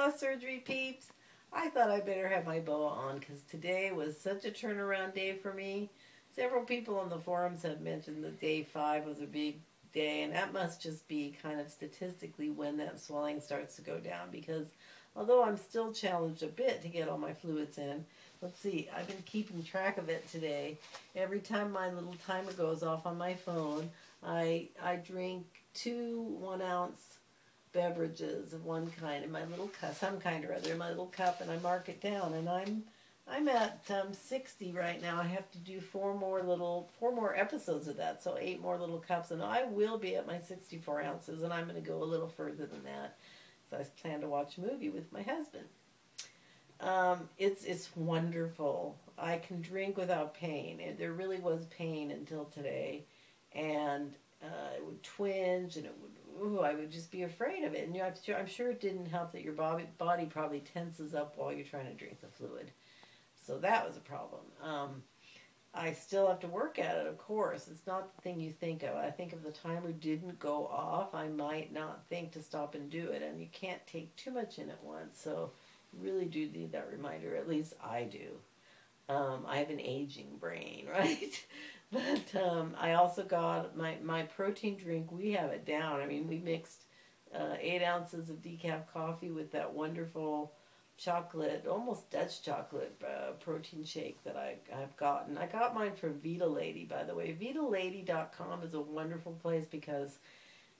boa surgery, peeps. I thought I better have my boa on because today was such a turnaround day for me. Several people on the forums have mentioned that day 5 was a big day, and that must just be kind of statistically when that swelling starts to go down, because although I'm still challenged a bit to get all my fluids in, let's see, I've been keeping track of it today. Every time my little timer goes off on my phone, I drink 2 1-ounce beverages of one kind in my little cup, some kind or other in my little cup, and I mark it down. And I'm at 60 right now. I have to do 4 more episodes of that, so 8 more little cups, and I will be at my 64 ounces, and I'm going to go a little further than that. So I plan to watch a movie with my husband. It's wonderful. I can drink without pain. There really was pain until today, and it would twinge, and it would. Ooh, I would just be afraid of it. And I'm sure it didn't help that your body probably tenses up while you're trying to drink the fluid. So that was a problem. I still have to work at it, of course. It's not the thing you think of. I think if the timer didn't go off, I might not think to stop and do it. And you can't take too much in at once. So you really do need that reminder. At least I do. I have an aging brain, right? But I also got my protein drink. We have it down. I mean, we mixed 8 ounces of decaf coffee with that wonderful chocolate, almost Dutch chocolate protein shake that I've gotten. I got mine from Vita Lady, by the way. VitaLady.com is a wonderful place because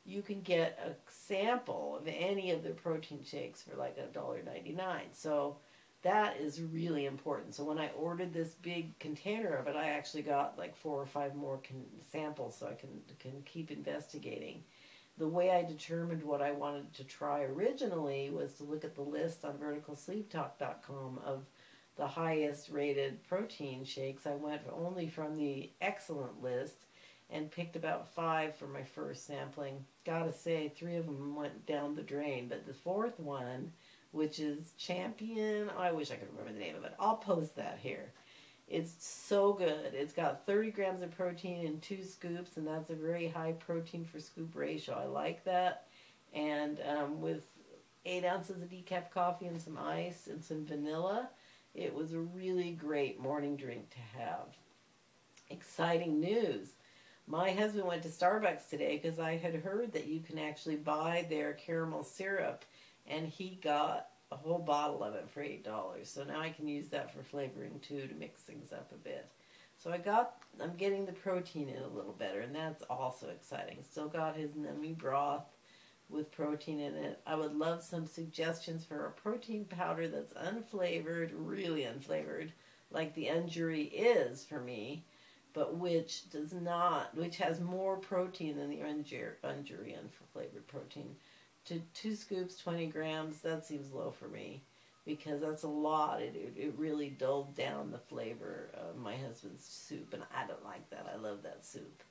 you can get a sample of any of their protein shakes for like $1.99. So that is really important. So when I ordered this big container of it, I actually got like 4 or 5 more samples so I can keep investigating. The way I determined what I wanted to try originally was to look at the list on verticalsleeptalk.com of the highest rated protein shakes. I went only from the excellent list and picked about 5 for my first sampling. Gotta say, 3 of them went down the drain, but the 4th one, which is Champion, I wish I could remember the name of it. I'll post that here. It's so good. It's got 30 grams of protein in 2 scoops, and that's a very high protein for scoop ratio. I like that. And with 8 ounces of decaf coffee and some ice and some vanilla, it was a really great morning drink to have. Exciting news. My husband went to Starbucks today because I had heard that you can actually buy their caramel syrup, and he got a whole bottle of it for $8. So now I can use that for flavoring too, to mix things up a bit. So I'm getting the protein in a little better, and that's also exciting. Still got his nummy broth with protein in it. I would love some suggestions for a protein powder that's unflavored, really unflavored, like the Unduri is for me, but which has more protein than the Unduri unflavored protein. To 2 scoops, 20 grams, that seems low for me because that's a lot. It really dulled down the flavor of my husband's soup, and I don't like that. I love that soup.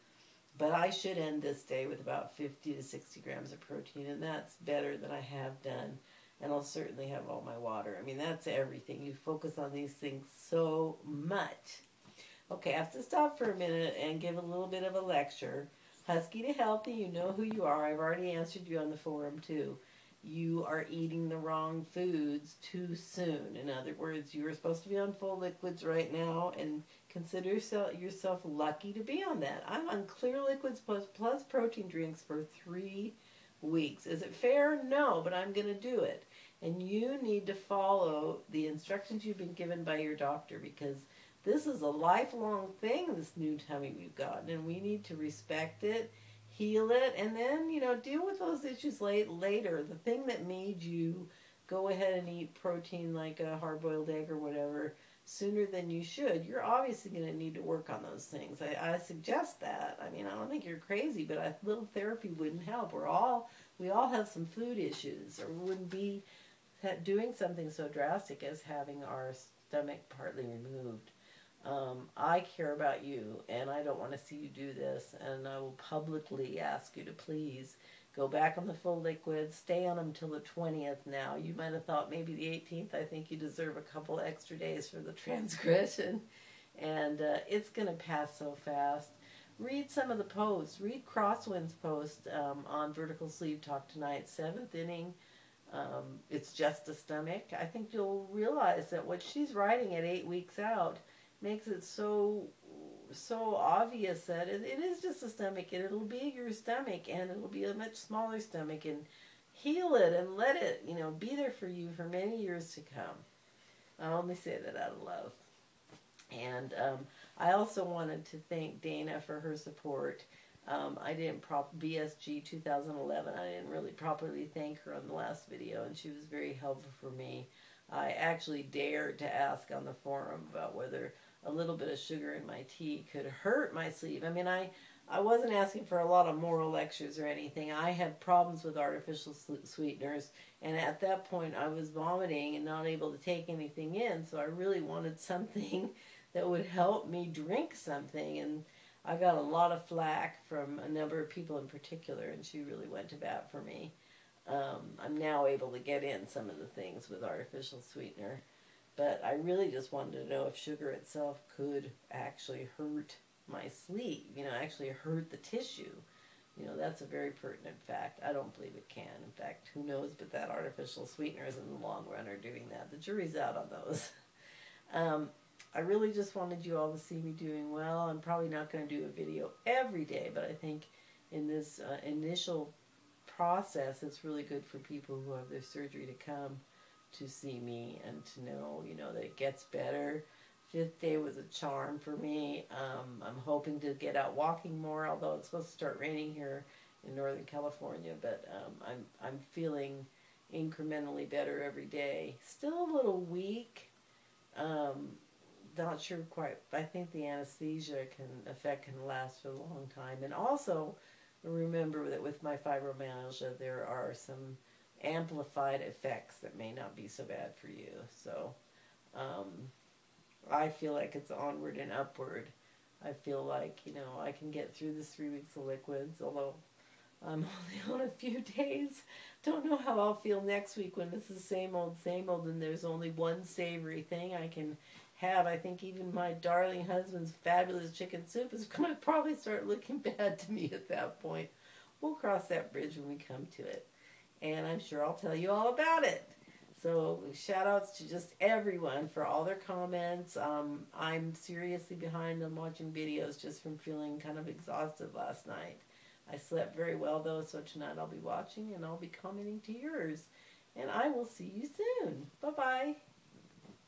But I should end this day with about 50 to 60 grams of protein, and that's better than I have done. And I'll certainly have all my water. I mean, that's everything. You focus on these things so much. Okay, I have to stop for a minute and give a little bit of a lecture. Husky to healthy, you know who you are. I've already answered you on the forum too. You are eating the wrong foods too soon. In other words, you are supposed to be on full liquids right now, and consider yourself lucky to be on that. I'm on clear liquids plus protein drinks for 3 weeks. Is it fair? No, but I'm going to do it. And you need to follow the instructions you've been given by your doctor, because this is a lifelong thing, this new tummy we've gotten, and we need to respect it, heal it, and then, deal with those issues later. The thing that made you go ahead and eat protein like a hard-boiled egg or whatever sooner than you should, you're obviously going to need to work on those things. I suggest that. I mean, I don't think you're crazy, but a little therapy wouldn't help. We all have some food issues, or we wouldn't be doing something so drastic as having our stomach partly removed. I care about you, and I don't want to see you do this, and I will publicly ask you to please go back on the full liquids, stay on them till the 20th now. You might have thought maybe the 18th. I think you deserve a couple extra days for the transgression, and it's going to pass so fast. Read some of the posts. Read Crosswind's post on Vertical Sleep Talk tonight, 7th inning. It's just a stomach. I think you'll realize that what she's writing at 8 weeks out makes it so obvious that it is just a stomach, and it'll be your stomach, and it'll be a much smaller stomach, and heal it and let it, be there for you for many years to come. I only say that out of love. And I also wanted to thank Dana for her support. I didn't BSG 2011. I didn't really properly thank her on the last video, and she was very helpful for me. I actually dared to ask on the forum about whether a little bit of sugar in my tea could hurt my sleep. I mean, I wasn't asking for a lot of moral lectures or anything. I had problems with artificial sweeteners, and at that point I was vomiting and not able to take anything in, so I really wanted something that would help me drink something, and I got a lot of flack from a number of people in particular, and she really went to bat for me. I'm now able to get in some of the things with artificial sweetener, but I really just wanted to know if sugar itself could actually hurt my sleep, actually hurt the tissue. That's a very pertinent fact. I don't believe it can. In fact, who knows but that artificial sweeteners in the long run are doing that. The jury's out on those. I really just wanted you all to see me doing well. I'm probably not going to do a video every day, but I think in this initial process, it's really good for people who have their surgery to come to see me and to know, that it gets better. 5th day was a charm for me. I'm hoping to get out walking more, although it's supposed to start raining here in Northern California, but I'm feeling incrementally better every day. Still a little weak. Not sure quite. I think the anesthesia effect can last for a long time. And also, remember that with my fibromyalgia, there are some amplified effects that may not be so bad for you. So, I feel like it's onward and upward. I feel like, I can get through this 3 weeks of liquids, although I'm only on a few days. Don't know how I'll feel next week when this is same old, and there's only one savory thing I can have. I think even my darling husband's fabulous chicken soup is going to probably start looking bad to me at that point. We'll cross that bridge when we come to it. And I'm sure I'll tell you all about it. So shout outs to just everyone for all their comments. I'm seriously behind on watching videos just from feeling kind of exhausted last night. I slept very well though, so tonight I'll be watching and I'll be commenting to yours. And I will see you soon. Bye-bye.